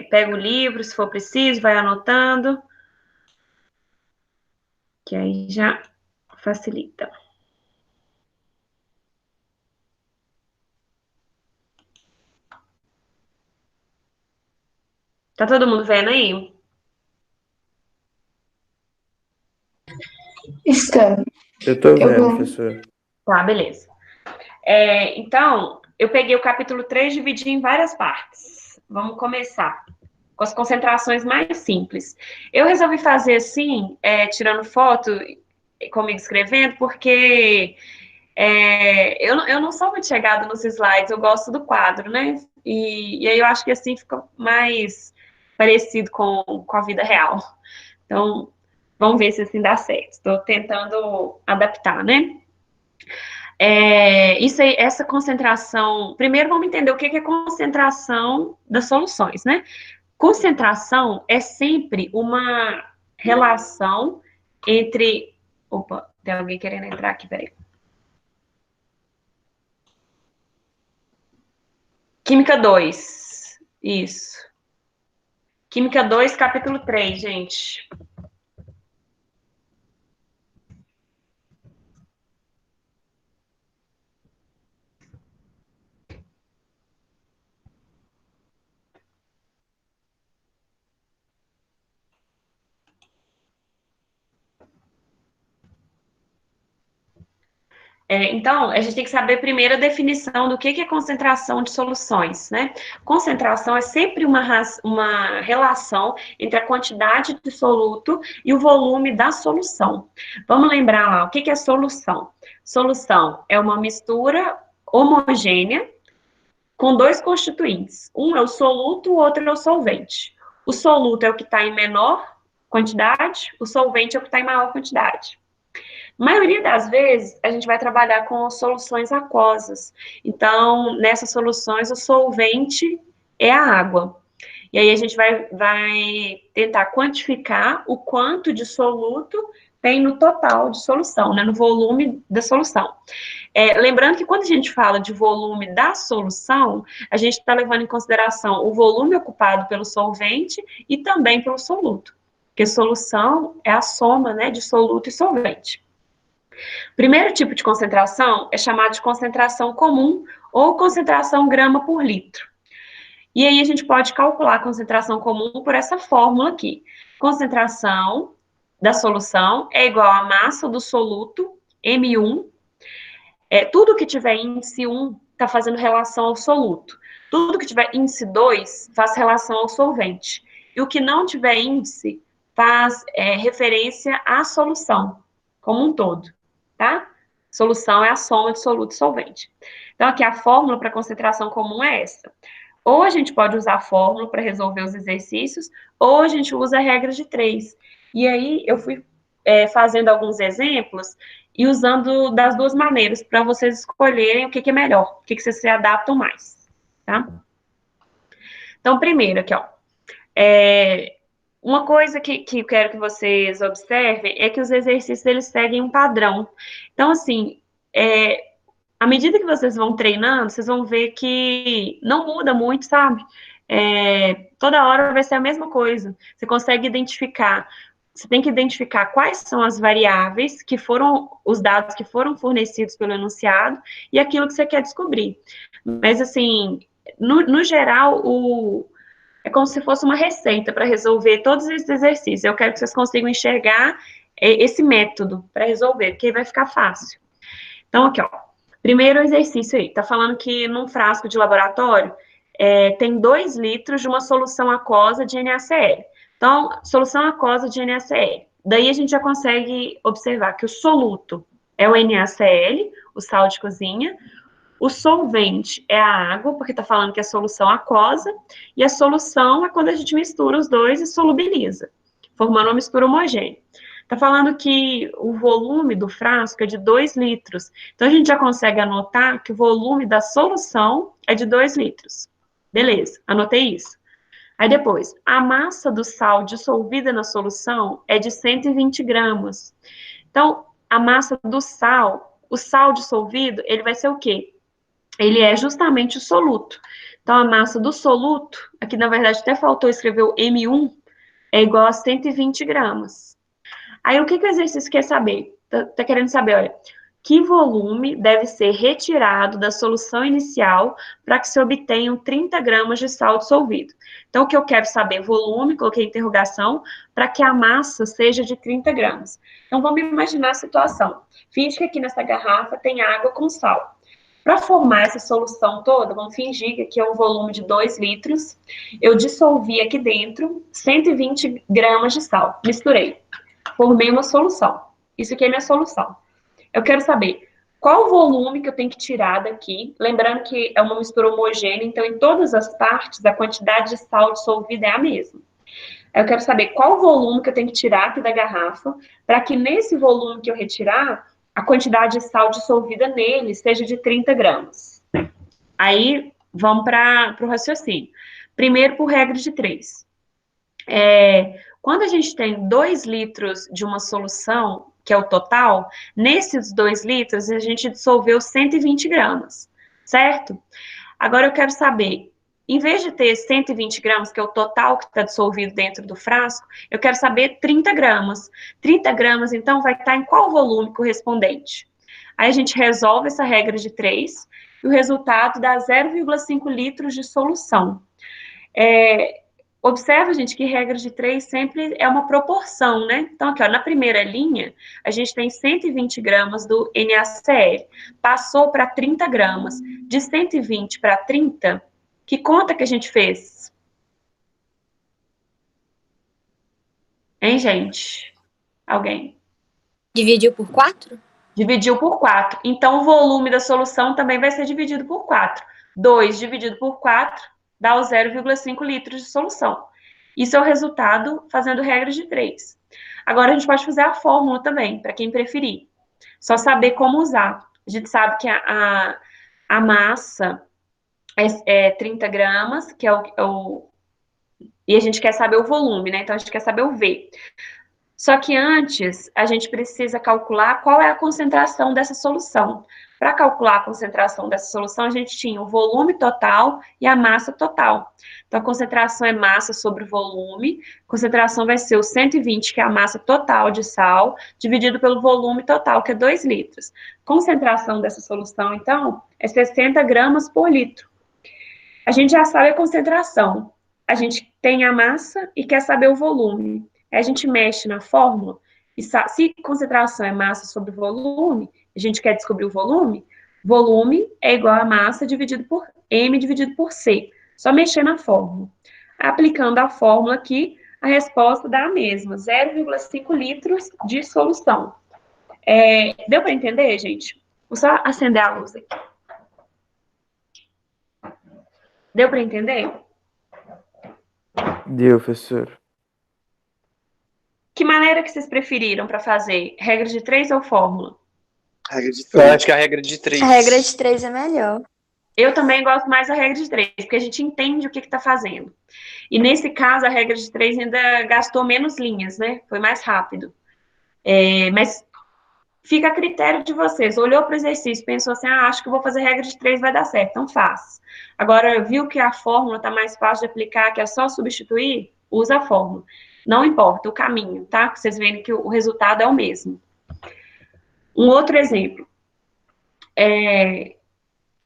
pega o livro, se for preciso, vai anotando, que aí já facilita. Tá todo mundo vendo aí? Estamos. Eu tô Eu vendo, vou. professor. Tá, beleza. Então, eu peguei o capítulo 3 e dividi em várias partes. Vamos começar com as concentrações mais simples. Eu resolvi fazer assim, tirando foto, comigo escrevendo, porque eu não sou muito chegada nos slides, eu gosto do quadro, né? E aí eu acho que assim fica mais parecido com a vida real. Então, vamos ver se assim dá certo. Estou tentando adaptar, né? Isso aí, essa concentração. Primeiro, vamos entender o que é concentração das soluções, né? Concentração é sempre uma relação entre. Opa, tem alguém querendo entrar aqui, peraí. Química 2. Isso. Química 2, capítulo 3, gente. Então, a gente tem que saber primeiro a definição do que é concentração de soluções, né? Concentração é sempre uma relação entre a quantidade de soluto e o volume da solução. Vamos lembrar lá, o que é solução? Solução é uma mistura homogênea com dois constituintes. Um é o soluto, o outro é o solvente. O soluto é o que está em menor quantidade, o solvente é o que está em maior quantidade. A maioria das vezes, a gente vai trabalhar com soluções aquosas. Então, nessas soluções, o solvente é a água. E aí a gente vai tentar quantificar o quanto de soluto tem no total de solução, né, no volume da solução. Lembrando que quando a gente fala de volume da solução, a gente está levando em consideração o volume ocupado pelo solvente e também pelo soluto, porque solução é a soma, né, de soluto e solvente. Primeiro tipo de concentração é chamado de concentração comum ou concentração grama por litro. E aí a gente pode calcular a concentração comum por essa fórmula aqui. Concentração da solução é igual à massa do soluto, M1. Tudo que tiver índice 1 está fazendo relação ao soluto. Tudo que tiver índice 2 faz relação ao solvente. E o que não tiver índice faz referência à solução como um todo, tá? Solução é a soma de soluto e solvente. Então, aqui a fórmula para concentração comum é essa. Ou a gente pode usar a fórmula para resolver os exercícios, ou a gente usa a regra de 3. E aí eu fui fazendo alguns exemplos e usando das duas maneiras, para vocês escolherem o que é melhor, o que vocês se adaptam mais, tá? Então, primeiro aqui, ó. Uma coisa que eu quero que vocês observem é que os exercícios, eles seguem um padrão. Então, assim, à medida que vocês vão treinando, vocês vão ver que não muda muito, sabe? Toda hora vai ser a mesma coisa. Você consegue identificar, você tem que identificar quais são as variáveis que foram, os dados que foram fornecidos pelo enunciado e aquilo que você quer descobrir. Mas, assim, no geral, é como se fosse uma receita para resolver todos esses exercícios. Eu quero que vocês consigam enxergar esse método para resolver, porque aí vai ficar fácil. Então, aqui, ó. Primeiro exercício aí. Tá falando que num frasco de laboratório tem 2 litros de uma solução aquosa de NaCl. Então, solução aquosa de NaCl. Daí a gente já consegue observar que o soluto é o NaCl, o sal de cozinha. O solvente é a água, porque está falando que é solução aquosa, e a solução é quando a gente mistura os dois e solubiliza, formando uma mistura homogênea. Está falando que o volume do frasco é de 2 litros. Então, a gente já consegue anotar que o volume da solução é de 2 litros. Beleza, anotei isso. Aí depois, a massa do sal dissolvida na solução é de 120 gramas. Então, a massa do sal, o sal dissolvido, ele vai ser o quê? Ele é justamente o soluto. Então, a massa do soluto, aqui na verdade até faltou escrever o M1, é igual a 120 gramas. Aí, o que o exercício quer saber? Tá querendo saber, olha, que volume deve ser retirado da solução inicial para que se obtenham 30 gramas de sal dissolvido. Então, o que eu quero saber? Volume, coloquei interrogação, para que a massa seja de 30 gramas. Então, vamos imaginar a situação. Finge que aqui nessa garrafa tem água com sal. Para formar essa solução toda, vamos fingir que aqui é um volume de 2 litros. Eu dissolvi aqui dentro 120 gramas de sal. Misturei. Formei uma solução. Isso aqui é minha solução. Eu quero saber qual o volume que eu tenho que tirar daqui. Lembrando que é uma mistura homogênea, então em todas as partes a quantidade de sal dissolvida é a mesma. Eu quero saber qual o volume que eu tenho que tirar aqui da garrafa, para que nesse volume que eu retirar, a quantidade de sal dissolvida nele seja de 30 gramas. Aí, vamos para o raciocínio. Primeiro, por regra de 3. Quando a gente tem 2 litros de uma solução, que é o total, nesses 2 litros, a gente dissolveu 120 gramas, certo? Agora, eu quero saber, em vez de ter 120 gramas, que é o total que está dissolvido dentro do frasco, eu quero saber 30 gramas. 30 gramas, então, vai estar em qual volume correspondente? Aí a gente resolve essa regra de 3, e o resultado dá 0,5 litros de solução. Observa, gente, que regra de 3 sempre é uma proporção, né? Então, aqui, ó, na primeira linha, a gente tem 120 gramas do NaCl. Passou para 30 gramas. De 120 para 30, que conta que a gente fez? Hein, gente? Alguém? Dividiu por 4? Dividiu por 4. Então, o volume da solução também vai ser dividido por 4. 2 dividido por 4 dá o 0,5 litros de solução. Isso é o resultado fazendo regra de 3. Agora, a gente pode fazer a fórmula também, para quem preferir. Só saber como usar. A gente sabe que a massa é 30 gramas, que é e a gente quer saber o volume, né? Então, a gente quer saber o V. Só que antes, a gente precisa calcular qual é a concentração dessa solução. Para calcular a concentração dessa solução, a gente tinha o volume total e a massa total. Então, a concentração é massa sobre volume. A concentração vai ser o 120, que é a massa total de sal, dividido pelo volume total, que é 2 litros. Concentração dessa solução, então, é 60 gramas por litro. A gente já sabe a concentração. A gente tem a massa e quer saber o volume. Aí a gente mexe na fórmula, e se concentração é massa sobre volume, a gente quer descobrir o volume, volume é igual a massa dividido por M dividido por C. Só mexer na fórmula. Aplicando a fórmula aqui, a resposta dá a mesma, 0,5 litros de solução. Deu para entender, gente? Vou só acender a luz aqui. Deu para entender? Deu, professor. Que maneira que vocês preferiram para fazer? Regra de 3 ou fórmula? Regra de Eu 3. acho que a regra de 3. A regra de 3 é melhor. Eu também gosto mais da regra de 3, porque a gente entende o que está fazendo. E nesse caso, a regra de 3 ainda gastou menos linhas, né? Foi mais rápido. Mas fica a critério de vocês. Olhou para o exercício, pensou assim, acho que vou fazer regra de 3, vai dar certo. Então faz. Agora, viu que a fórmula está mais fácil de aplicar, que é só substituir? Usa a fórmula. Não importa o caminho, tá? Vocês veem que o resultado é o mesmo. Um outro exemplo.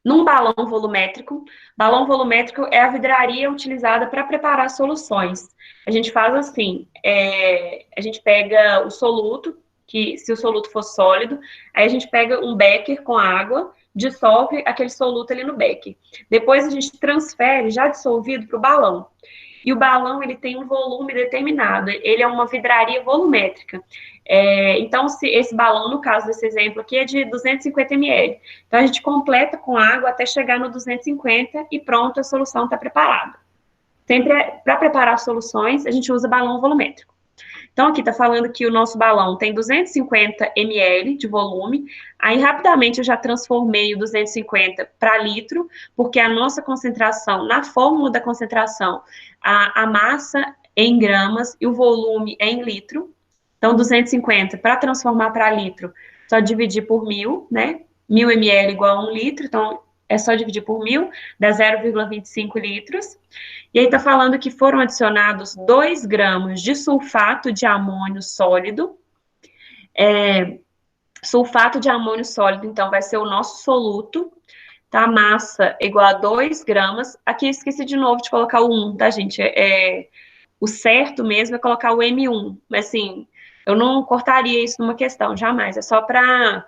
Num balão volumétrico é a vidraria utilizada para preparar soluções. A gente faz assim, a gente pega o soluto, que se o soluto for sólido, aí a gente pega um becker com água, dissolve aquele soluto ali no becker. Depois a gente transfere, já dissolvido, para o balão. E o balão, ele tem um volume determinado, ele é uma vidraria volumétrica. Então, se esse balão, no caso desse exemplo aqui, é de 250 ml. Então, a gente completa com água até chegar no 250 e pronto, a solução está preparada. Sempre, para preparar soluções, a gente usa balão volumétrico. Então, aqui está falando que o nosso balão tem 250 ml de volume, aí rapidamente eu já transformei o 250 para litro, porque a nossa concentração, na fórmula da concentração, a massa é em gramas e o volume é em litro. Então, 250, para transformar para litro, só dividir por 1.000, né? 1.000 ml igual a 1 litro, então é só dividir por 1.000, dá 0,25 litros. E aí está falando que foram adicionados 2 gramas de sulfato de amônio sólido. Sulfato de amônio sólido, então, vai ser o nosso soluto, tá? Massa igual a 2 gramas. Aqui eu esqueci de novo de colocar o 1, tá, gente? O certo mesmo é colocar o M1, mas assim, eu não cortaria isso numa questão, jamais. É só para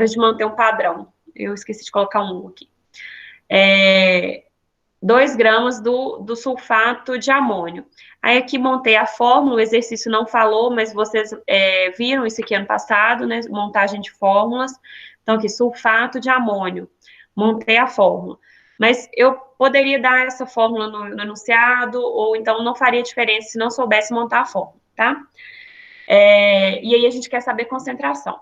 gente manter um padrão. Eu esqueci de colocar um aqui. 2 gramas do sulfato de amônio. Aí aqui montei a fórmula, o exercício não falou, mas vocês viram isso aqui ano passado, né? Montagem de fórmulas. Então, aqui, sulfato de amônio. Montei a fórmula. Mas eu poderia dar essa fórmula no enunciado, ou então não faria diferença se não soubesse montar a fórmula, tá? E aí a gente quer saber concentração.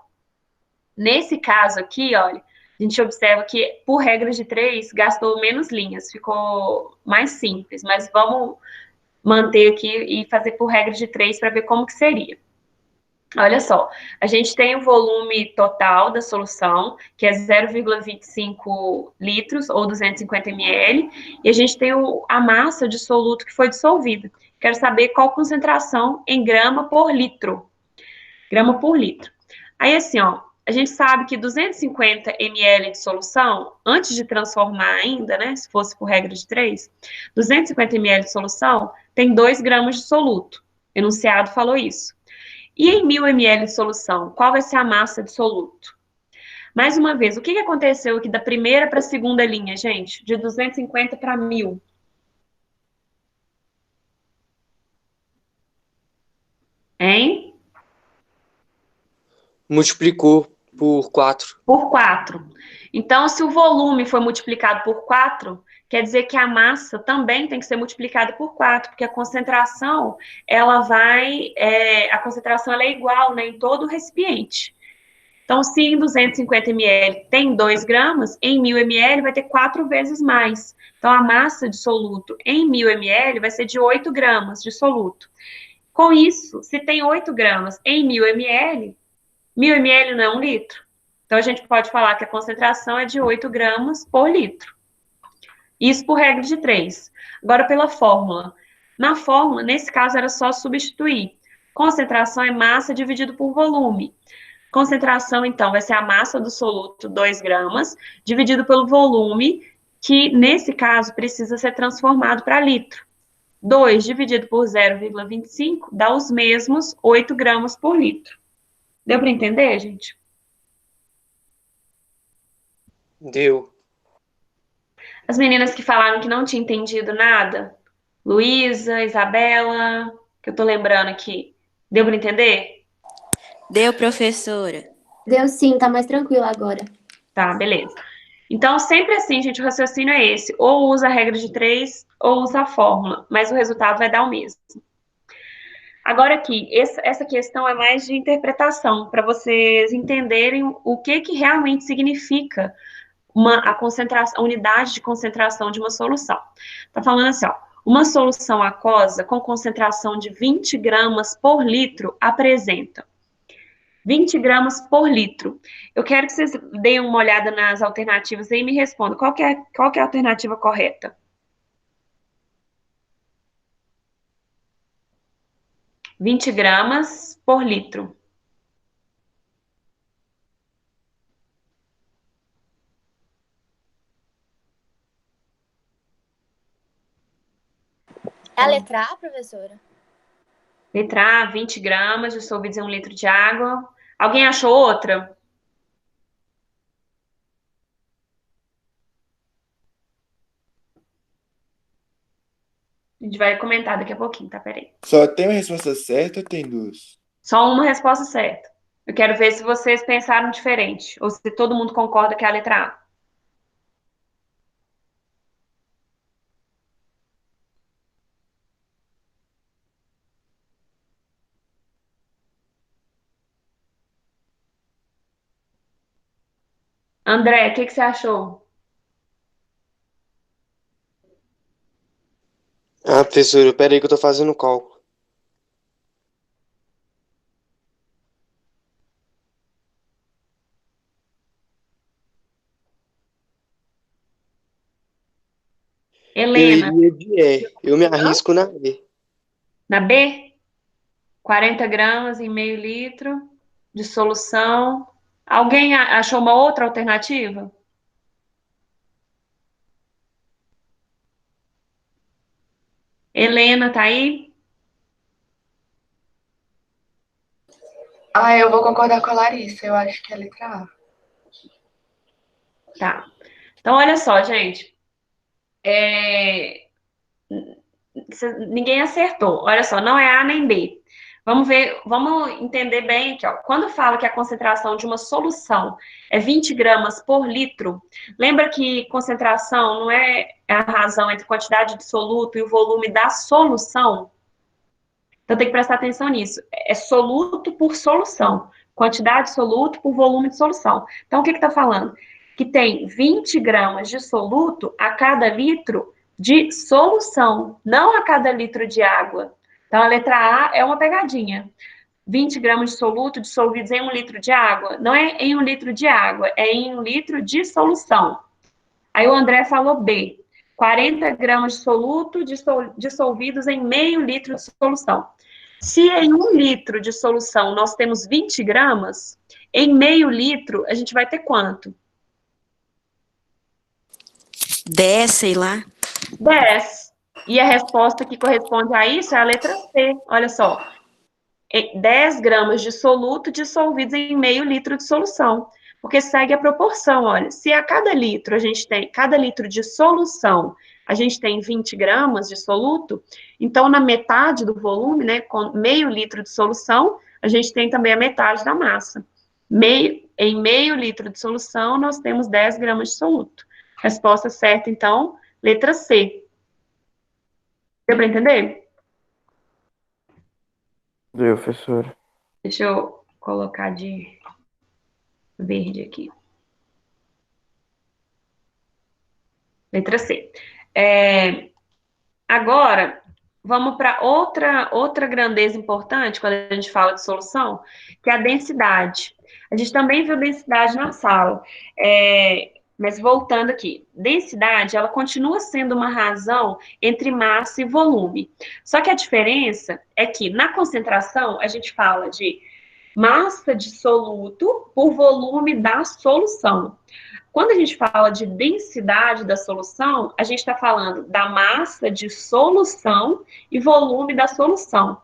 Nesse caso aqui, olha, a gente observa que, por regra de 3, gastou menos linhas, ficou mais simples, mas vamos manter aqui e fazer por regra de 3 para ver como que seria. Olha só, a gente tem o volume total da solução, que é 0,25 litros, ou 250 ml, e a gente tem a massa de soluto que foi dissolvida. Quero saber qual concentração em grama por litro. Grama por litro. Aí, assim, ó, a gente sabe que 250 ml de solução, antes de transformar ainda, né, se fosse por regra de 3, 250 ml de solução tem 2 gramas de soluto. O enunciado falou isso. E em 1.000 ml de solução, qual vai ser a massa de soluto? Mais uma vez, o que aconteceu aqui da primeira para a segunda linha, gente? De 250 para 1.000. Hein? Multiplicou por 4. Por 4. Então, se o volume foi multiplicado por 4, quer dizer que a massa também tem que ser multiplicada por 4, porque a concentração, a concentração ela é igual, né, em todo o recipiente. Então, se em 250 ml tem 2 gramas, em 1.000 ml vai ter 4 vezes mais. Então, a massa de soluto em 1.000 ml vai ser de 8 gramas de soluto. Com isso, se tem 8 gramas em 1.000 ml, 1.000 ml não é 1 litro. Então, a gente pode falar que a concentração é de 8 gramas por litro. Isso por regra de 3. Agora, pela fórmula. Na fórmula, nesse caso, era só substituir. Concentração é massa dividido por volume. Concentração, então, vai ser a massa do soluto, 2 gramas, dividido pelo volume, que, nesse caso, precisa ser transformado para litro. 2 dividido por 0,25 dá os mesmos 8 gramas por litro. Deu para entender, gente? Deu. As meninas que falaram que não tinha entendido nada, Luísa, Isabela, que eu tô lembrando aqui, deu para entender? Deu, professora. Deu sim, tá mais tranquilo agora. Tá, beleza. Então, sempre assim, gente, o raciocínio é esse. Ou usa a regra de 3, ou usa a fórmula, mas o resultado vai dar o mesmo. Agora aqui, essa questão é mais de interpretação, para vocês entenderem o que realmente significa a unidade de concentração de uma solução. Tá falando assim, ó, uma solução aquosa com concentração de 20 gramas por litro apresenta 20 gramas por litro. Eu quero que vocês deem uma olhada nas alternativas aí e me respondam qual que é a alternativa correta. 20 gramas por litro. É a letra A, professora? Letra A, 20 gramas, eu soube dizer 1 litro de água. Alguém achou outra? A gente vai comentar daqui a pouquinho, tá? Peraí. Só tem uma resposta certa ou tem duas? Só uma resposta certa. Eu quero ver se vocês pensaram diferente, ou se todo mundo concorda que é a letra A. André, o que você achou? Ah, professora, pera aí que eu tô fazendo o cálculo. Eu Helena, iria de E. Eu me arrisco na E. na B, 40 gramas em meio litro de solução. Alguém achou uma outra alternativa? Helena, tá aí? Ah, eu vou concordar com a Larissa. Eu acho que é a letra A. Tá. Então, olha só, gente. É, ninguém acertou. Olha só, não é A nem B. Vamos ver, vamos entender bem aqui, ó. Quando fala que a concentração de uma solução é 20 gramas por litro, lembra que concentração não é a razão entre quantidade de soluto e o volume da solução? Então tem que prestar atenção nisso. É soluto por solução. Quantidade de soluto por volume de solução. Então o que está falando? Que tem 20 gramas de soluto a cada litro de solução, não a cada litro de água. Então a letra A é uma pegadinha. 20 gramas de soluto dissolvidos em 1 litro de água. Não é em 1 litro de água, é em 1 litro de solução. Aí o André falou B. 40 gramas de soluto dissolvidos em meio litro de solução. Se em 1 litro de solução nós temos 20 gramas, em meio litro a gente vai ter quanto? 10, sei lá. 10. E a resposta que corresponde a isso é a letra C. Olha só. 10 gramas de soluto dissolvidos em meio litro de solução. Porque segue a proporção, olha. Se a cada litro a gente tem, cada litro de solução, a gente tem 20 gramas de soluto, então na metade do volume, né, com meio litro de solução, a gente tem também a metade da massa. Em meio litro de solução, nós temos 10 gramas de soluto. Resposta certa, então, letra C. Deu para entender? Deu, professora. Deixa eu colocar de verde aqui. Letra C. Agora, vamos para outra grandeza importante quando a gente fala de solução, que é a densidade. A gente também viu densidade na sala. Mas voltando aqui, densidade, ela continua sendo uma razão entre massa e volume. Só que a diferença é que na concentração a gente fala de massa de soluto por volume da solução. Quando a gente fala de densidade da solução, a gente está falando da massa de solução e volume da solução.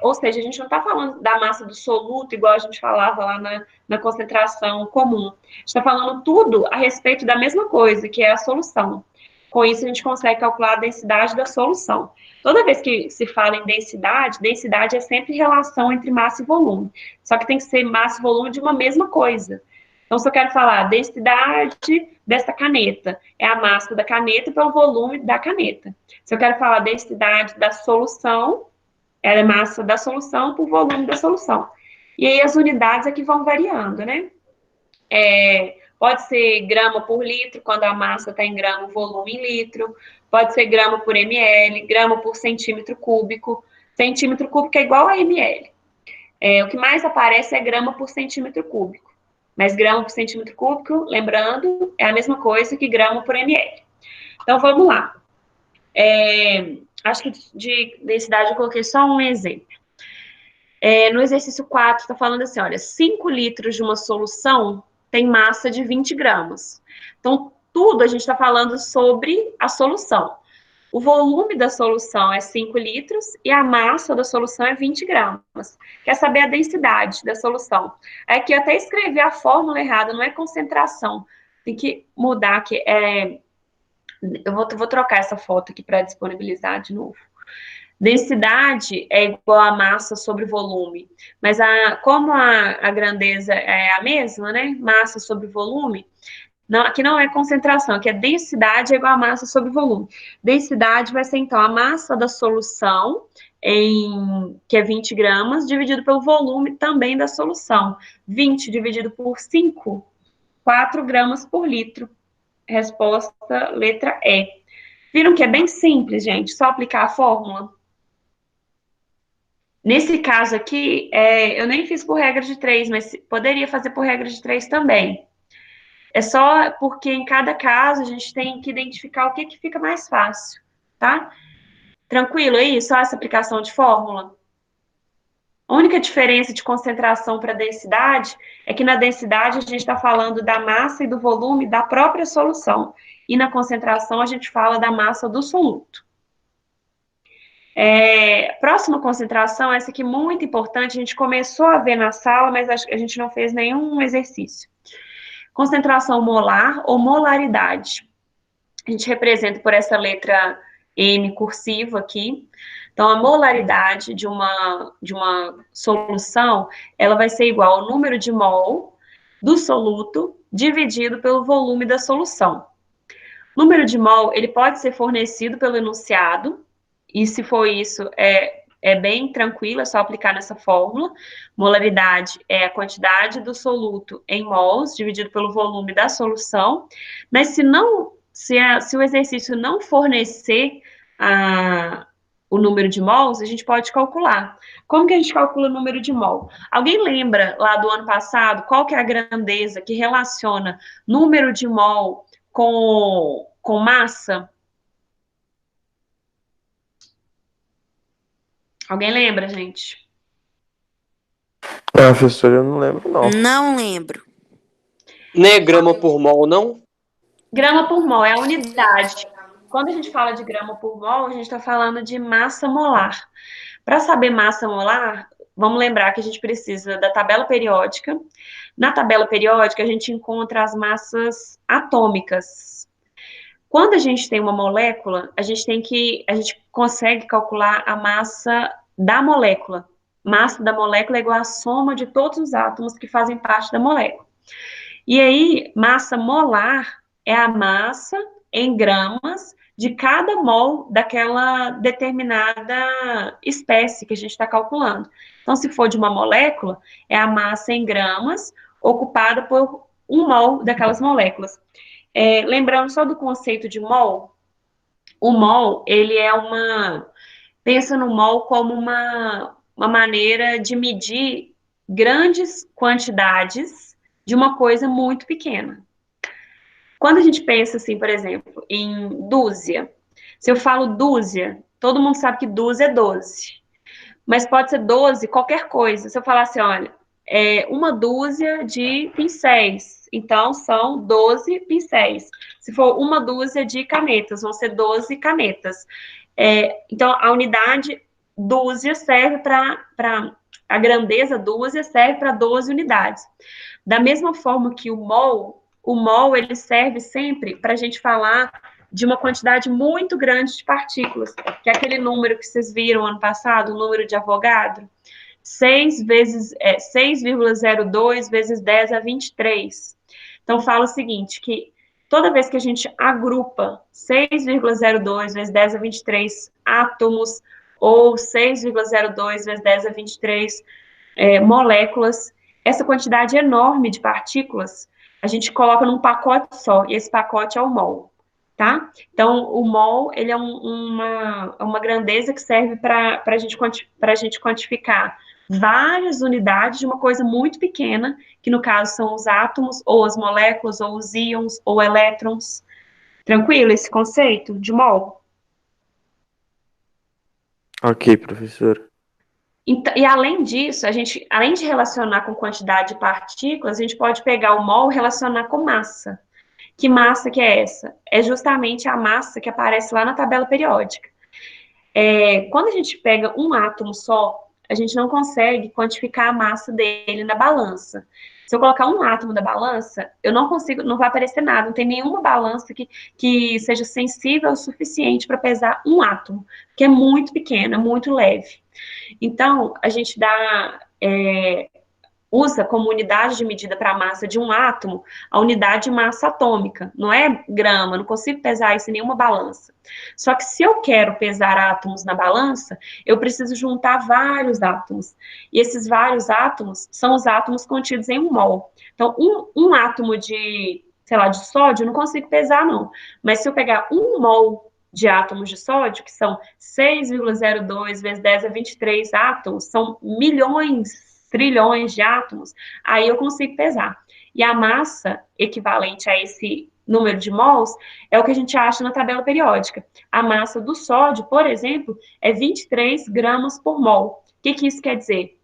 Ou seja, a gente não está falando da massa do soluto, igual a gente falava lá na concentração comum. A gente está falando tudo a respeito da mesma coisa, que é a solução. Com isso, a gente consegue calcular a densidade da solução. Toda vez que se fala em densidade, densidade é sempre relação entre massa e volume. Só que tem que ser massa e volume de uma mesma coisa. Então, se eu quero falar a densidade desta caneta, é a massa da caneta pelo volume da caneta. Se eu quero falar a densidade da solução, ela é massa da solução por volume da solução. E aí as unidades é que vão variando, né? Pode ser grama por litro, quando a massa está em grama, o volume em litro. Pode ser grama por ml, grama por centímetro cúbico. Centímetro cúbico é igual a ml. O que mais aparece é grama por centímetro cúbico. Mas grama por centímetro cúbico, lembrando, é a mesma coisa que grama por ml. Então, vamos lá. Acho que de densidade eu coloquei só um exemplo. No exercício 4, está falando assim, olha, 5 litros de uma solução tem massa de 20 gramas. Então, tudo a gente está falando sobre a solução. O volume da solução é 5 litros e a massa da solução é 20 gramas. Quer saber a densidade da solução? Aqui eu até escrevi a fórmula errada, não é concentração. Tem que mudar aqui. Eu vou trocar essa foto aqui para disponibilizar de novo. Densidade é igual a massa sobre volume, mas como a grandeza é a mesma, né? Massa sobre volume, não, aqui não é concentração, aqui é densidade é igual a massa sobre volume. Densidade vai ser, então, a massa da solução, que é 20 gramas, dividido pelo volume também da solução. 20 dividido por 5, 4 gramas por litro. Resposta, letra E. Viram que é bem simples, gente? Só aplicar a fórmula? Nesse caso aqui, eu nem fiz por regra de 3, mas poderia fazer por regra de 3 também. É só porque em cada caso a gente tem que identificar o que que fica mais fácil, tá? Tranquilo aí? Só essa aplicação de fórmula? A única diferença de concentração para densidade é que na densidade a gente está falando da massa e do volume da própria solução. E na concentração a gente fala da massa do soluto. Próxima concentração, essa aqui muito importante, a gente começou a ver na sala, mas a gente não fez nenhum exercício. Concentração molar ou molaridade. A gente representa por essa letra M cursiva aqui. Então, a molaridade de uma solução, ela vai ser igual ao número de mol do soluto dividido pelo volume da solução. Número de mol, ele pode ser fornecido pelo enunciado, e se for isso, é bem tranquilo, é só aplicar nessa fórmula. Molaridade é a quantidade do soluto em mols, dividido pelo volume da solução. Mas se o exercício não fornecer o número de mols, a gente pode calcular. Como que a gente calcula o número de mol? Alguém lembra lá do ano passado qual que é a grandeza que relaciona número de mol com massa? Alguém lembra, gente? Professor, eu não lembro, não. Não lembro. Não é grama por mol, não? Grama por mol é a unidade. Quando a gente fala de grama por mol, a gente está falando de massa molar. Para saber massa molar, vamos lembrar que a gente precisa da tabela periódica. Na tabela periódica, a gente encontra as massas atômicas. Quando a gente tem uma molécula, a gente consegue calcular a massa da molécula. Massa da molécula é igual à soma de todos os átomos que fazem parte da molécula. E aí, massa molar é a massa em gramas de cada mol daquela determinada espécie que a gente está calculando. Então, se for de uma molécula, é a massa em gramas ocupada por um mol daquelas moléculas. Lembrando só do conceito de mol, o mol, ele é pensa no mol como uma maneira de medir grandes quantidades de uma coisa muito pequena. Quando a gente pensa assim, por exemplo, em dúzia, se eu falo dúzia, todo mundo sabe que dúzia é 12. Mas pode ser 12 qualquer coisa. Se eu falar assim, olha, uma dúzia de pincéis, então são 12 pincéis. Se for uma dúzia de canetas, vão ser 12 canetas. Então, a unidade dúzia serve para a grandeza dúzia serve para 12 unidades. Da mesma forma que o mol ele serve sempre para a gente falar de uma quantidade muito grande de partículas, que é aquele número que vocês viram ano passado, o número de Avogadro, 6,02 vezes 10 a 23. Então, fala o seguinte, que toda vez que a gente agrupa 6,02 vezes 10 a 23 átomos, ou 6,02 vezes 10 a 23 moléculas, essa quantidade enorme de partículas, a gente coloca num pacote só, e esse pacote é o mol, tá? Então, o mol, ele é uma grandeza que serve para a gente quantificar várias unidades de uma coisa muito pequena, que no caso são os átomos, ou as moléculas, ou os íons, ou elétrons. Tranquilo esse conceito de mol? Ok, professor. E além disso, além de relacionar com quantidade de partículas, a gente pode pegar o mol e relacionar com massa. Que massa que é essa? É justamente a massa que aparece lá na tabela periódica. Quando a gente pega um átomo só, a gente não consegue quantificar a massa dele na balança. Se eu colocar um átomo na balança, não vai aparecer nada, não tem nenhuma balança que seja sensível o suficiente para pesar um átomo, que é muito pequeno, é muito leve. Então, a gente usa como unidade de medida para a massa de um átomo a unidade de massa atômica, não é grama, não consigo pesar isso em nenhuma balança. Só que se eu quero pesar átomos na balança, eu preciso juntar vários átomos. E esses vários átomos são os átomos contidos em um mol. Então, um átomo de sódio, eu não consigo pesar, não. Mas se eu pegar um mol de átomos de sódio, que são 6,02 vezes 10 a 23 átomos, são milhões, trilhões de átomos, aí eu consigo pesar. E a massa equivalente a esse número de mols é o que a gente acha na tabela periódica. A massa do sódio, por exemplo, é 23 gramas por mol. O que isso quer dizer?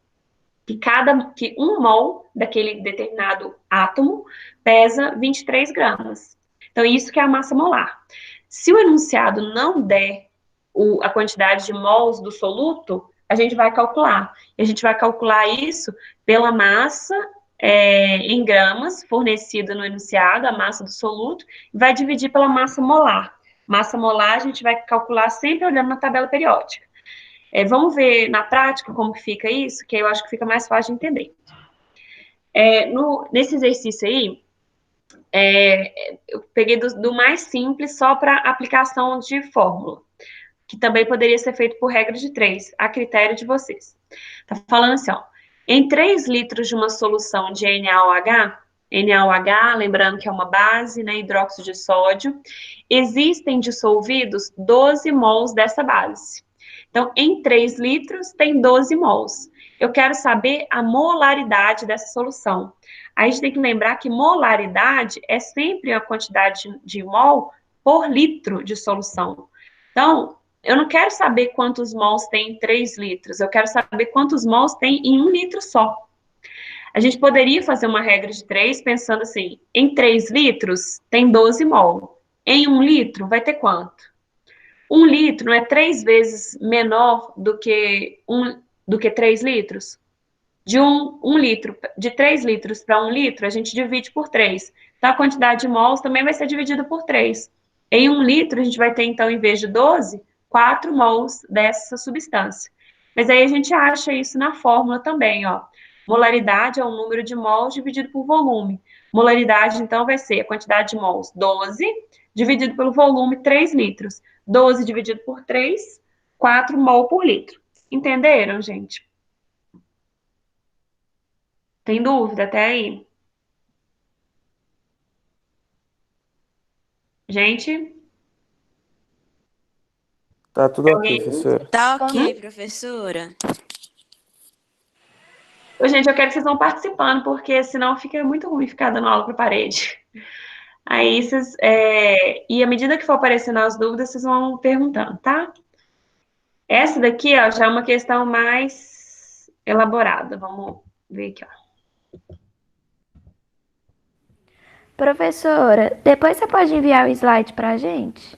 Que um mol daquele determinado átomo pesa 23 gramas. Então, isso que é a massa molar. Se o enunciado não der a quantidade de mols do soluto, a gente vai calcular. E a gente vai calcular isso pela massa em gramas fornecida no enunciado, a massa do soluto, e vai dividir pela massa molar. Massa molar a gente vai calcular sempre olhando na tabela periódica. Vamos ver na prática como que fica isso, que eu acho que fica mais fácil de entender. Nesse exercício aí, eu peguei do mais simples só para aplicação de fórmula, que também poderia ser feito por regra de 3, a critério de vocês. Tá falando assim, ó, em 3 litros de uma solução de NaOH, lembrando que é uma base, né, hidróxido de sódio, existem dissolvidos 12 mols dessa base. Então, em 3 litros tem 12 mols. Eu quero saber a molaridade dessa solução. Aí a gente tem que lembrar que molaridade é sempre a quantidade de mol por litro de solução. Então, eu não quero saber quantos mols tem em 3 litros, eu quero saber quantos mols tem em 1 litro só. A gente poderia fazer uma regra de 3 pensando assim, em 3 litros tem 12 mol. Em 1 litro vai ter quanto? 1 litro não é 3 vezes menor do que 3 litros? De 3 litros para 1 litro, a gente divide por 3. Então, a quantidade de mols também vai ser dividida por 3. Em 1 litro, a gente vai ter, então, em vez de 12, 4 mols dessa substância. Mas aí a gente acha isso na fórmula também, ó. Molaridade é o número de mols dividido por volume. Molaridade, então, vai ser a quantidade de mols, 12, dividido pelo volume, 3 litros. 12 dividido por 3, 4 mol por litro. Entenderam, gente? Tem dúvida até aí? Gente? Tá tudo ok, Alguém? professora. Tá ok, professora. Ô, gente, eu quero que vocês vão participando, porque senão fica muito ruim ficar dando aula para parede. Aí vocês. E à medida que for aparecendo as dúvidas, vocês vão perguntando, tá? Essa daqui, ó, já é uma questão mais elaborada. Vamos ver aqui, ó. Professora, depois você pode enviar o slide para a gente?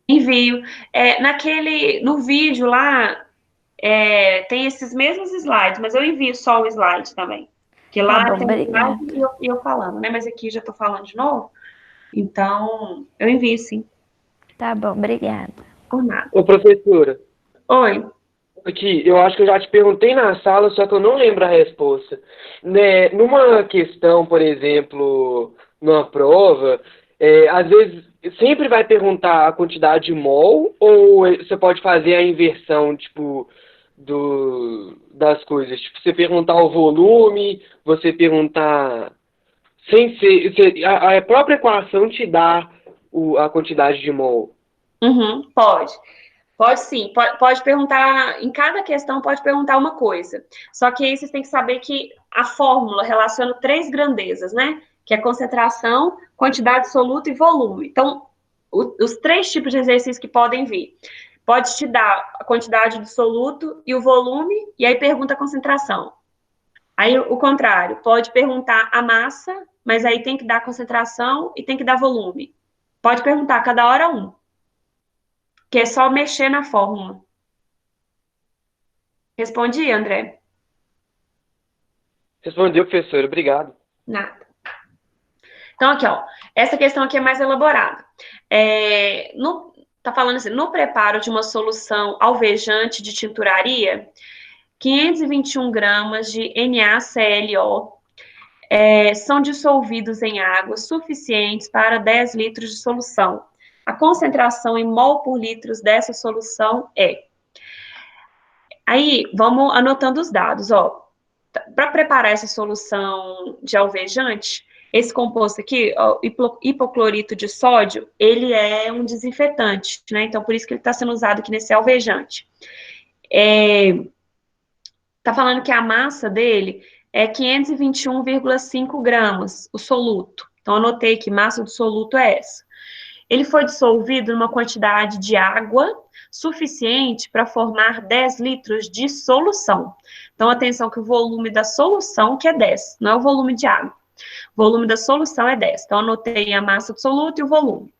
Envio. No vídeo lá, tem esses mesmos slides, mas eu envio só o slide também. Porque Tá lá bom, tem o slide obrigada. e eu falando, né? Mas aqui já tô falando de novo. Então, eu envio sim, Tá bom, obrigada. por nada. Ô, professora, Oi. aqui, eu acho que eu já te perguntei na sala, só que eu não lembro a resposta. Né, numa questão, por exemplo, numa prova, às vezes sempre vai perguntar a quantidade de mol, ou você pode fazer a inversão, tipo, das coisas? Tipo, você perguntar o volume, você perguntar... Sem ser, a própria equação te dá a quantidade de mol. Uhum, pode. Pode sim, pode perguntar, em cada questão pode perguntar uma coisa. Só que aí vocês têm que saber que a fórmula relaciona 3 grandezas, né? Que é concentração, quantidade absoluta e volume. Então, os 3 tipos de exercícios que podem vir. Pode te dar a quantidade do soluto e o volume, e aí pergunta a concentração. Aí, o contrário, pode perguntar a massa, mas aí tem que dar concentração e tem que dar volume. Pode perguntar cada hora um, que é só mexer na fórmula. Respondi, André? Respondeu, professor. Obrigado. Nada. Então, aqui, ó. Essa questão aqui é mais elaborada. Tá falando assim, no preparo de uma solução alvejante de tinturaria, 521 gramas de NaClO são dissolvidos em água suficientes para 10 litros de solução. A concentração em mol por litros dessa solução é... Aí, vamos anotando os dados, ó. Para preparar essa solução de alvejante, esse composto aqui, ó, hipoclorito de sódio, ele é um desinfetante, né? Então, por isso que ele está sendo usado aqui nesse alvejante. Tá falando que a massa dele é 521,5 gramas, o soluto. Então, anotei que massa do soluto é essa. Ele foi dissolvido numa quantidade de água suficiente para formar 10 litros de solução. Então, atenção que o volume da solução que é 10, não é o volume de água. O volume da solução é 10. Então, anotei a massa do soluto e o volume.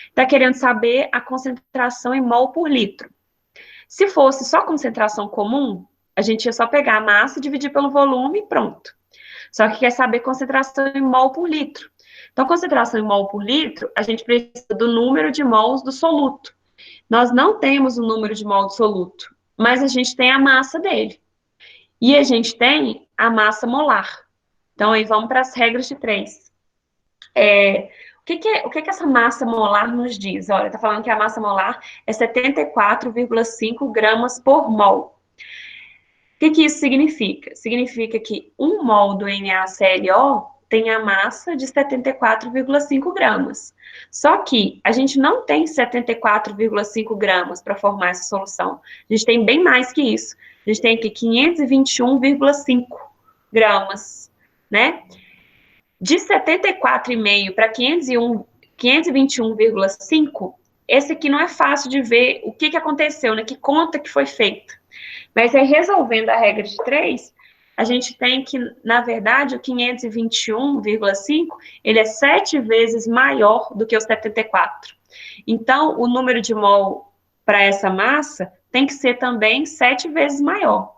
Está querendo saber a concentração em mol por litro. Se fosse só concentração comum, a gente ia só pegar a massa, dividir pelo volume e pronto. Só que quer saber concentração em mol por litro. Então, concentração em mol por litro, a gente precisa do número de mols do soluto. Nós não temos o número de mol do soluto, mas a gente tem a massa dele. E a gente tem a massa molar. Então, aí vamos para as regras de 3. O que essa massa molar nos diz? Olha, está falando que a massa molar é 74,5 gramas por mol. O que isso significa? Significa que 1 mol do NaClO tem a massa de 74,5 gramas. Só que a gente não tem 74,5 gramas para formar essa solução. A gente tem bem mais que isso. A gente tem aqui 521,5 gramas, né? De 74,5 para 521,5, esse aqui não é fácil de ver o que aconteceu, né? Que conta que foi feita. Mas aí, resolvendo a regra de 3, a gente tem que, na verdade, o 521,5, ele é 7 vezes maior do que o 74. Então, o número de mol para essa massa tem que ser também 7 vezes maior.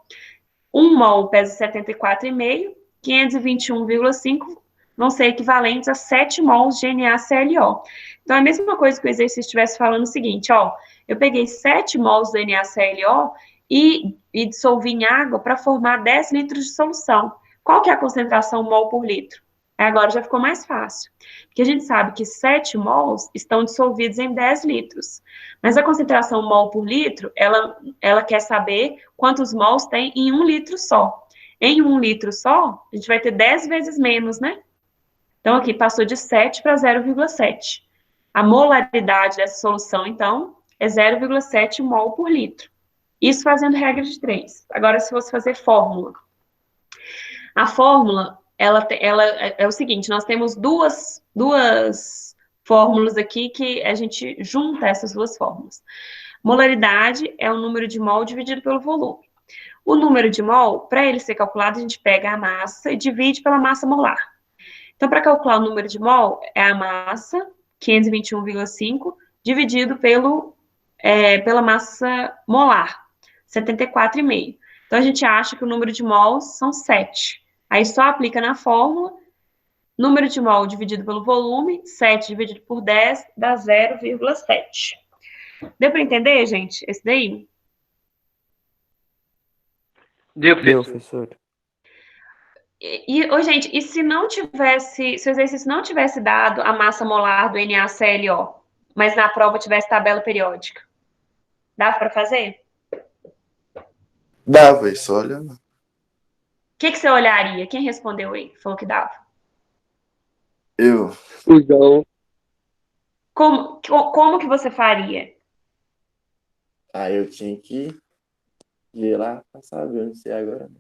1 mol pesa 74,5, 521,5 vão ser equivalentes a 7 mols de NaClO. Então, é a mesma coisa que o exercício estivesse falando o seguinte, ó, eu peguei 7 mols do NaClO e dissolvi em água para formar 10 litros de solução. Qual que é a concentração mol por litro? Agora já ficou mais fácil, porque a gente sabe que 7 mols estão dissolvidos em 10 litros. Mas a concentração mol por litro, ela quer saber quantos mols tem em 1 litro só. Em 1 litro só, a gente vai ter 10 vezes menos, né? Então, aqui passou de 7 para 0,7. A molaridade dessa solução, então, é 0,7 mol por litro. Isso fazendo regra de 3. Agora, se você fazer fórmula. A fórmula, ela é o seguinte, nós temos duas fórmulas aqui que a gente junta essas duas fórmulas. Molaridade é o número de mol dividido pelo volume. O número de mol, para ele ser calculado, a gente pega a massa e divide pela massa molar. Então, para calcular o número de mol, é a massa, 521,5, dividido pela massa molar, 74,5. Então, a gente acha que o número de mols são 7. Aí, só aplica na fórmula, número de mol dividido pelo volume, 7 dividido por 10, dá 0,7. Deu para entender, gente, esse daí? Deu, Deu, professor. professor. Gente, e se o exercício não tivesse dado a massa molar do NaClO, mas na prova tivesse tabela periódica, dava para fazer? Dava, isso, olha. O que você olharia? Quem respondeu aí? Falou que dava. Eu. Então, Como que você faria? Aí eu tinha que ir lá pra saber onde sei agora.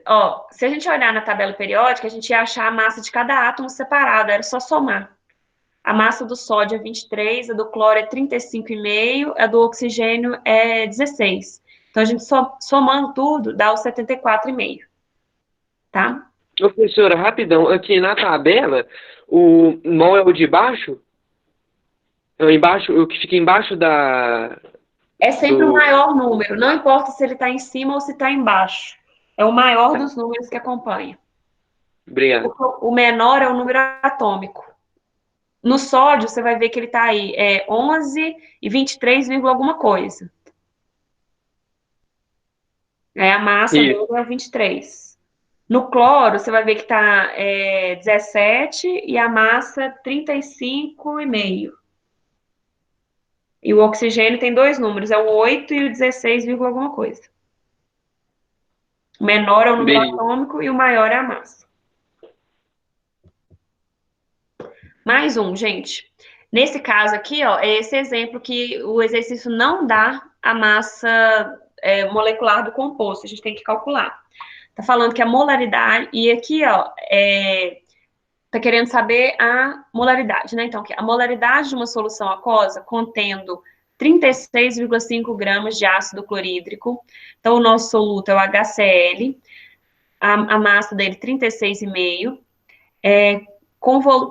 Ó, se a gente olhar na tabela periódica, a gente ia achar a massa de cada átomo separado, era só somar. A massa do sódio é 23, a do cloro é 35,5, a do oxigênio é 16. Então, a gente somando tudo, dá o 74,5. Tá? professora, rapidão, aqui na tabela, o mol é o de baixo? É o que fica embaixo da... É sempre o maior número, não importa se ele está em cima ou se está embaixo. É o maior dos números que acompanha. Obrigado. O menor é o número atômico. No sódio, você vai ver que ele está aí, 11 e 23, alguma coisa. A massa dele é 23. No cloro, você vai ver que está 17 e a massa 35,5. E o oxigênio tem 2 números, é o 8 e o 16, alguma coisa. O menor é o número atômico e o maior é a massa. Mais um, gente. Nesse caso aqui, ó, é esse exemplo que o exercício não dá a massa molecular do composto. A gente tem que calcular. Tá falando que a molaridade, e aqui, ó, tá querendo saber a molaridade, né? Então, a molaridade de uma solução aquosa contendo 36,5 gramas de ácido clorídrico. Então, o nosso soluto é o HCl, a massa dele 36,5,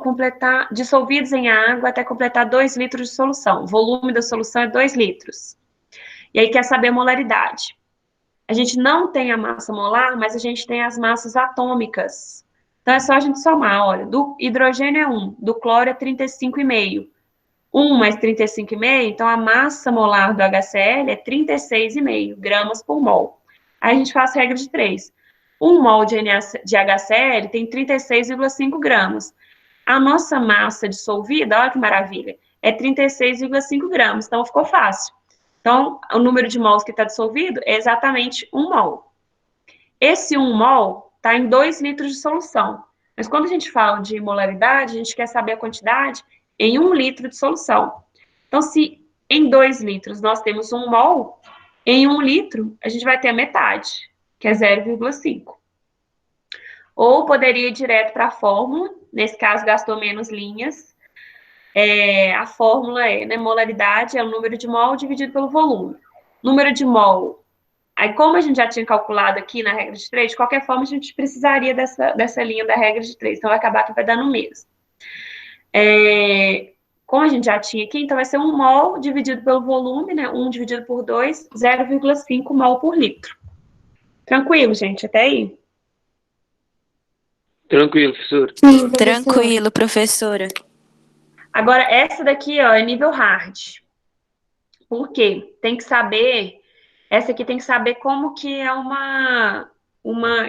completar, dissolvidos em água até completar 2 litros de solução. O volume da solução é 2 litros. E aí quer saber a molaridade. A gente não tem a massa molar, mas a gente tem as massas atômicas. Então é só a gente somar, olha, do hidrogênio é 1, do cloro é 35,5. 1 mais 35,5, então a massa molar do HCl é 36,5 gramas por mol. Aí a gente faz regra de 3. 1 mol de HCl tem 36,5 gramas. A nossa massa dissolvida, olha que maravilha, é 36,5 gramas, então ficou fácil. Então, o número de mols que está dissolvido é exatamente 1 mol. Esse 1 mol está em 2 litros de solução. Mas quando a gente fala de molaridade, a gente quer saber a quantidade em 1 litro de solução. Então, se em 2 litros nós temos 1 mol, em 1 litro a gente vai ter a metade, que é 0,5. Ou poderia ir direto para a fórmula, nesse caso gastou menos linhas. A fórmula é, né, molaridade é o número de mol dividido pelo volume. Número de mol, aí como a gente já tinha calculado aqui na regra de 3, de qualquer forma a gente precisaria dessa linha da regra de 3, então vai acabar que vai dar no mesmo. Como a gente já tinha aqui, então vai ser 1 mol dividido pelo volume, né, 1 dividido por 2, 0,5 mol por litro. Tranquilo, gente, até aí? Tranquilo, professor. Sim, professora. Tranquilo, professora. Agora, essa daqui, ó, é nível hard. Por quê? Tem que saber, essa aqui tem que saber como que é uma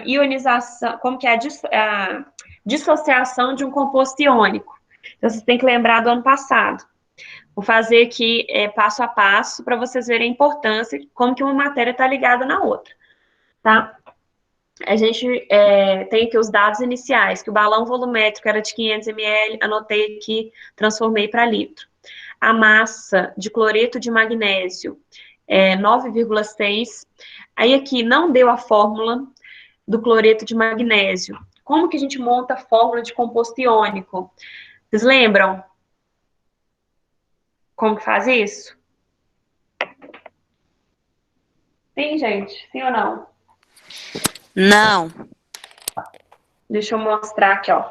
ionização, como que é a dissociação de um composto iônico. Então, vocês têm que lembrar do ano passado. Vou fazer aqui passo a passo para vocês verem a importância, como que uma matéria está ligada na outra, tá? A gente tem aqui os dados iniciais, que o balão volumétrico era de 500 ml, anotei aqui, transformei para litro. A massa de cloreto de magnésio é 9,6. Aí aqui não deu a fórmula do cloreto de magnésio. Como que a gente monta a fórmula de composto iônico? Vocês lembram como que faz isso? Sim, gente? Sim ou não? Não. Deixa eu mostrar aqui, ó.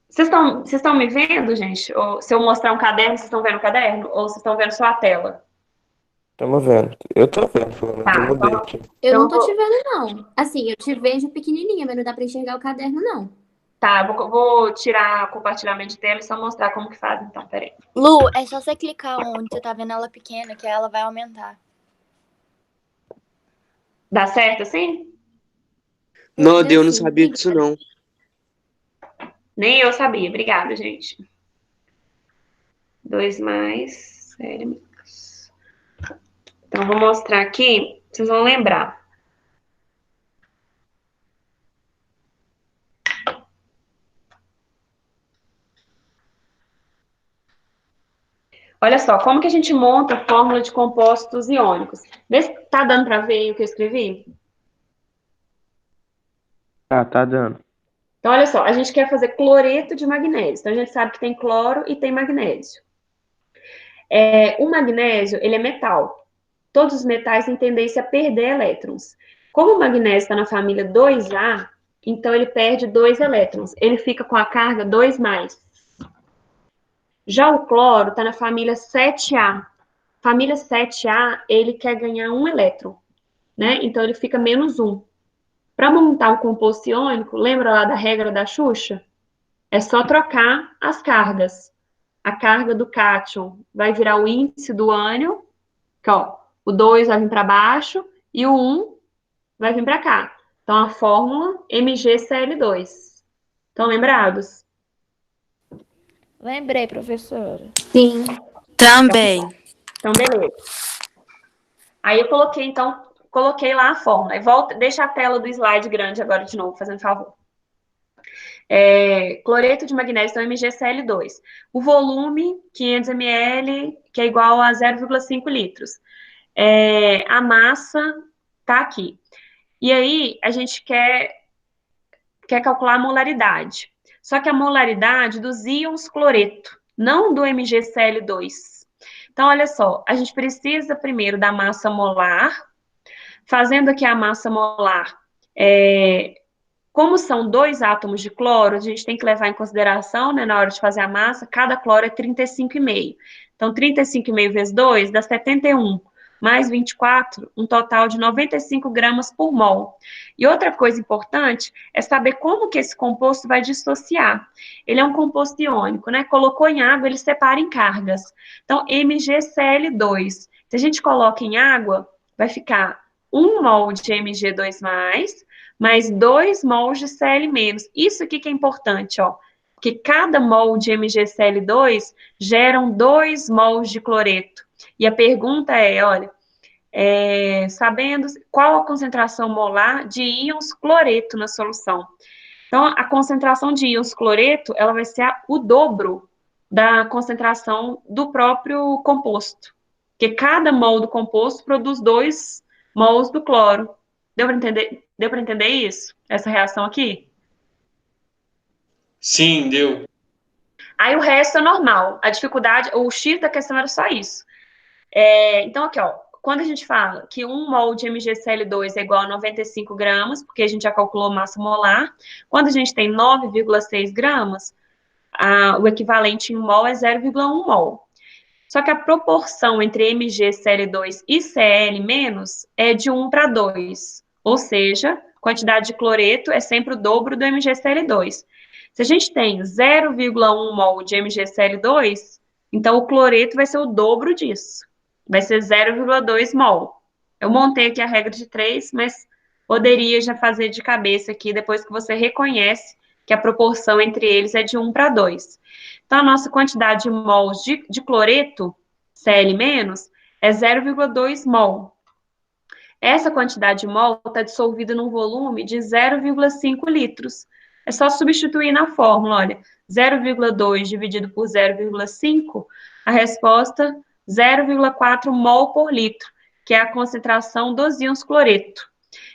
Vocês estão me vendo, gente? Ou se eu mostrar um caderno, vocês estão vendo o caderno? Ou vocês estão vendo só a tela? Estamos vendo. Eu tô vendo, pelo menos. Tá, Eu mudei então- aqui. Eu não tô Então, te vendo, não. Assim, eu te vejo pequenininha, mas não dá pra enxergar o caderno, não. Tá, vou tirar o compartilhamento de tela e só mostrar como que faz, então, peraí. Lu, é só você clicar onde você tá vendo ela pequena, que ela vai aumentar. Dá certo assim? Não, Ainda eu não assim, sabia disso, não. Nem eu sabia. Obrigada, gente. 2 mais, sério. Menos. Então, vou mostrar aqui, vocês vão lembrar. Olha só, como que a gente monta a fórmula de compostos iônicos? Vê se tá dando para ver aí o que eu escrevi? Tá dando. Então, olha só, a gente quer fazer cloreto de magnésio. Então, a gente sabe que tem cloro e tem magnésio. O magnésio, ele é metal. Todos os metais têm tendência a perder elétrons. Como o magnésio está na família 2A, então ele perde 2 elétrons. Ele fica com a carga 2 mais. Já o cloro está na família 7A. Família 7A, ele quer ganhar 1 elétron, né? Então ele fica menos 1. Para montar o composto iônico, lembra lá da regra da Xuxa? É só trocar as cargas. A carga do cátion vai virar o índice do ânion, que ó, o 2 vai vir para baixo e o 1 vai vir para cá. Então a fórmula MgCl2. Estão lembrados? Lembrei, professora. sim. Também. Então beleza. Aí eu coloquei lá a fórmula. E deixa a tela do slide grande agora de novo, fazendo favor. Cloreto de magnésio, então MgCl2. O volume, 500 ml, que é igual a 0,5 litros. A massa tá aqui. E aí, a gente quer calcular a molaridade. Só que a molaridade dos íons cloreto, não do MgCl2. Então, olha só, a gente precisa primeiro da massa molar, fazendo aqui a massa molar, como são 2 átomos de cloro, a gente tem que levar em consideração, né, na hora de fazer a massa, cada cloro é 35,5. Então, 35,5 vezes 2 dá 71, mais 24, um total de 95 gramas por mol. E outra coisa importante é saber como que esse composto vai dissociar. Ele é um composto iônico, né? Colocou em água, ele separa em cargas. Então, MgCl2. Se a gente coloca em água, vai ficar 1 mol de Mg2+, mais 2 mols de Cl-. Isso aqui que é importante, ó. Que cada mol de MgCl2 geram 2 mols de cloreto. E a pergunta é, olha, sabendo qual a concentração molar de íons cloreto na solução. Então, a concentração de íons cloreto, ela vai ser o dobro da concentração do próprio composto. Porque cada mol do composto produz 2 mols do cloro. Deu para entender? Deu para entender isso? Essa reação aqui? Sim, deu. Aí o resto é normal. A dificuldade, o X da questão era só isso. Então, aqui, ó, quando a gente fala que 1 mol de MgCl2 é igual a 95 gramas, porque a gente já calculou massa molar, quando a gente tem 9,6 gramas, o equivalente em mol é 0,1 mol. Só que a proporção entre MgCl2 e Cl- é de 1 para 2. Ou seja, quantidade de cloreto é sempre o dobro do MgCl2. Se a gente tem 0,1 mol de MgCl2, então o cloreto vai ser o dobro disso. Vai ser 0,2 mol. Eu montei aqui a regra de 3, mas poderia já fazer de cabeça aqui, depois que você reconhece que a proporção entre eles é de 1 para 2. Então, a nossa quantidade de mols de cloreto, Cl-, é 0,2 mol. Essa quantidade de mol está dissolvida num volume de 0,5 litros. É só substituir na fórmula, olha, 0,2 dividido por 0,5, a resposta 0,4 mol por litro, que é a concentração dos íons cloreto.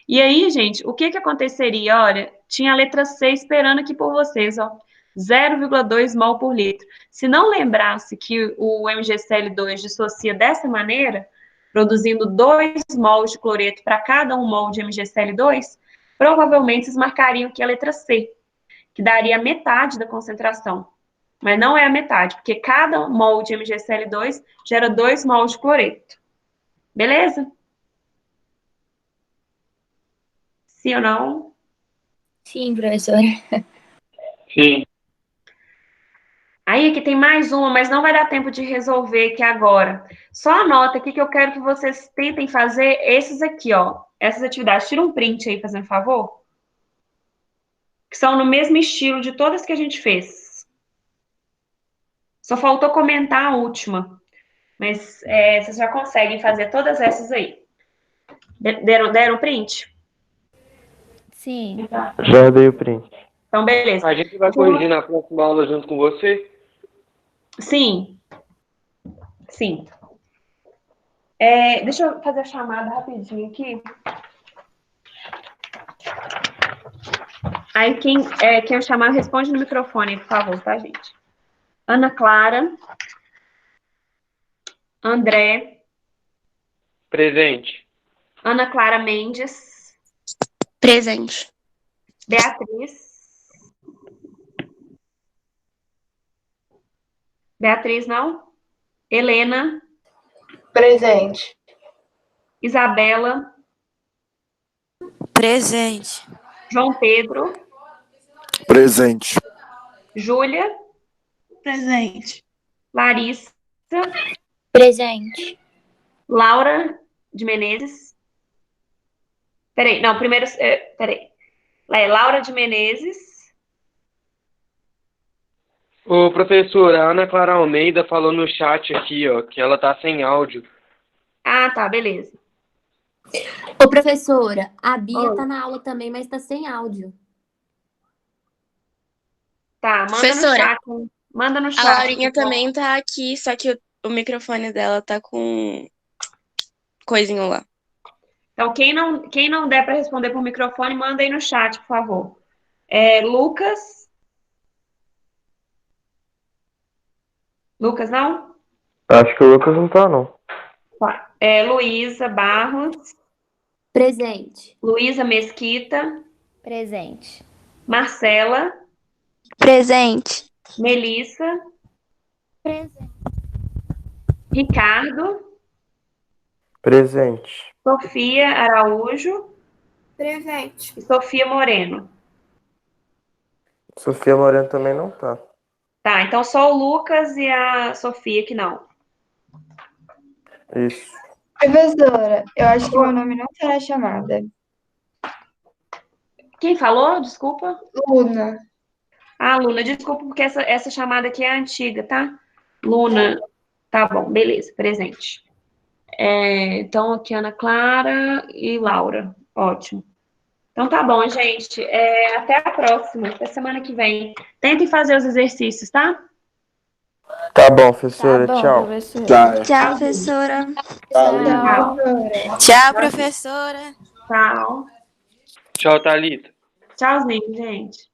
E aí, gente, o que aconteceria? Olha, tinha a letra C esperando aqui por vocês, ó, 0,2 mol por litro. Se não lembrasse que o MgCl2 dissocia dessa maneira, produzindo 2 mols de cloreto para cada 1 mol de MgCl2, provavelmente vocês marcariam aqui a letra C, que daria metade da concentração. Mas não é a metade, porque cada mol de MgCl2 gera 2 mols de cloreto. Beleza? Sim ou não? Sim, professora. Sim. Aí aqui tem mais uma, mas não vai dar tempo de resolver aqui agora. Só anota aqui que eu quero que vocês tentem fazer esses aqui, ó. Essas atividades. Tira um print aí, fazendo favor. Que são no mesmo estilo de todas que a gente fez. Só faltou comentar a última. Mas vocês já conseguem fazer todas essas aí. Deram print? Sim. Já dei o print. Então, beleza. A gente vai corrigir na próxima aula junto com você? Sim. Sim. Deixa eu fazer a chamada rapidinho aqui. Aí, quem eu chamar, responde no microfone, por favor, tá, gente? Ana Clara. André. Presente. Ana Clara Mendes. Presente. Beatriz. Beatriz, não? Helena. Presente. Isabela. Presente. João Pedro. Presente. Júlia. Presente. Larissa. Presente. Laura de Menezes. Peraí, não, primeiro. Peraí. Laura de Menezes. Ô, professora, a Ana Clara Almeida falou no chat aqui, ó, que ela tá sem áudio. Ah, tá, beleza. Ô, professora, a Bia Oi. tá na aula também, mas tá sem áudio. Tá, manda Professora, no chat. Manda no chat. A Laurinha então. também tá aqui, só que o microfone dela tá com coisinho lá. Então, quem não der para responder por microfone, manda aí no chat, por favor. Lucas? Lucas, não? Acho que o Lucas não tá, não. Luísa Barros. Presente. Luísa Mesquita. Presente. Marcela. Presente. Melissa. Presente. Ricardo. Presente. Sofia Araújo. Presente. E Sofia Moreno. Sofia Moreno também não tá. Tá, então só o Lucas e a Sofia que não. Isso. Professora, eu acho que meu nome não tá na chamada. Quem falou? Desculpa. Luna. Luna, desculpa, porque essa chamada aqui é antiga, tá? Luna, tá bom, beleza, presente. Então, aqui Ana Clara e Laura, ótimo. Então, tá bom, gente. Até a próxima, até semana que vem. Tentem fazer os exercícios, tá? Tá bom, professora. Tá bom, Tchau. professor. Tchau, professora. Tchau. Tchau, professora. Tchau. Tchau, Thalita. Tchauzinho, gente.